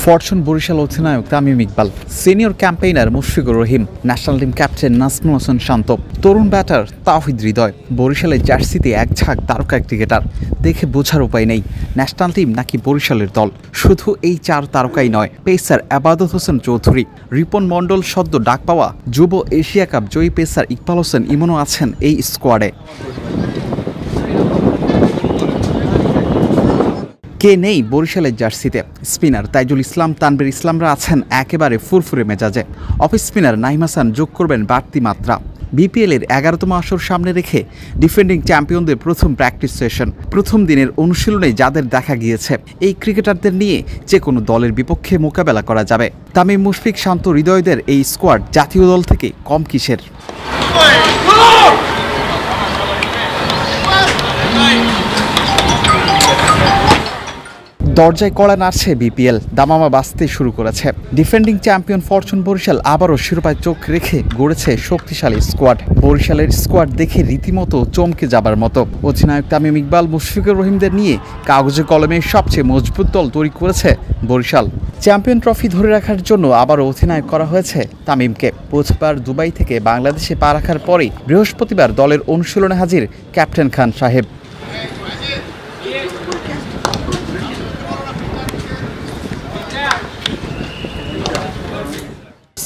Fortune Barishal অধিনায়ক Tamim Iqbal, senior campaigner Mushfiqur Rahim, national team captain Najmul Hossain Shanto, তরুণ batter Towhid Hridoy, বরিশালের জার্সিতে এক ঝাঁক তারকা ক্রিকেটার। দেখে বোঝার উপায় নেই ন্যাশনাল টিম নাকি বরিশালের দল। শুধু এই 4 তারকাই নয়, পেসার আবাদত হোসেন চৌধুরী, রিপন মণ্ডল সদ্য ডাক পাওয়া যুব এশিয়া কাপ জয়ী পেসার ইকবাল হোসেন ইমনও আছেন এই স্কোয়াডে। কে নেই বরিশালের জার্সিতে? স্পিনার তাইজুল ইসলাম, তানভীর ইসলামরা আছেন একেবারে ফুরফুরে মেজাজে। অফ স্পিনার নাইম হাসান যোগ করবেন বাড়তি মাত্রা। বিপিএলের 11তম আসর সামনে রেখে ডিফেন্ডিং চ্যাম্পিয়নদের প্রথম প্র্যাকটিস সেশন। প্রথম দিনের অনুশীলনে যাদের দেখা গিয়েছে, এই ক্রিকেটারদের নিয়ে যে কোনো দলের বিপক্ষে মোকাবেলা করা যাবে। তামিম, মুশফিক, শান্ত, হৃদয়দের এই স্কোয়াড জাতীয় দল থেকে কম কিসের? দরজায় কড়া নাড়ছে বিপিএল, দামামা বাজতে শুরু করেছে। ডিফেন্ডিং চ্যাম্পিয়ন ফরচুন বরিশাল আবারও শিরোপায় চোখ রেখে গড়েছে শক্তিশালী স্কোয়াড। বরিশালের স্কোয়াড দেখে রীতিমতো চমকে যাবার মতো। অধিনায়ক তামিম ইকবাল, মুশফিকুর রহিমদের নিয়ে কাগজে কলমে সবচেয়ে মজবুত দল তৈরি করেছে বরিশাল। চ্যাম্পিয়ন ট্রফি ধরে রাখার জন্য আবারও অধিনায়ক করা হয়েছে তামিমকে। বুধবার দুবাই থেকে বাংলাদেশে পা রাখার পরেই বৃহস্পতিবার দলের অনুশীলনে হাজির ক্যাপ্টেন খান সাহেব।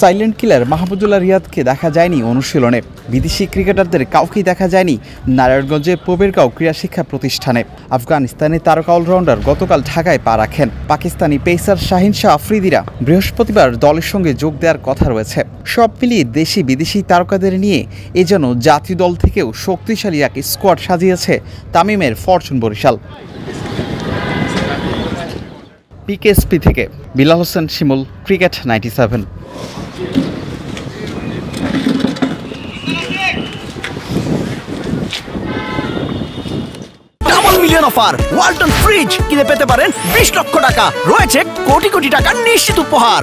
সাইলেন্ট কিলার মাহমুদুল্লাহ রিয়াদকে দেখা যায়নি অনুশীলনে। বিদেশি ক্রিকেটারদের কাউকেই দেখা যায়নি নারায়ণগঞ্জের প্রবীরগাঁও ক্রীড়া শিক্ষা প্রতিষ্ঠানে। আফগানিস্তানের তারকা অলরাউন্ডার গতকাল ঢাকায় পা রাখেন। পাকিস্তানি পেসার শাহিন শাহ আফ্রিদিরা বৃহস্পতিবার দলের সঙ্গে যোগ দেওয়ার কথা রয়েছে। সব মিলিয়ে দেশি বিদেশি তারকাদের নিয়ে এ যেন জাতীয় দল থেকেও শক্তিশালী এক স্কোয়াড সাজিয়েছে তামিমের ফরচুন বরিশাল। পিকেএসপি থেকে Bilal Hossain Shimul, cricket 97। Double million offer Walton fridge কিনে পেতে পারেন 20 লক্ষ টাকা। রয়েছে কোটি কোটি টাকার নিশ্চিত উপহার।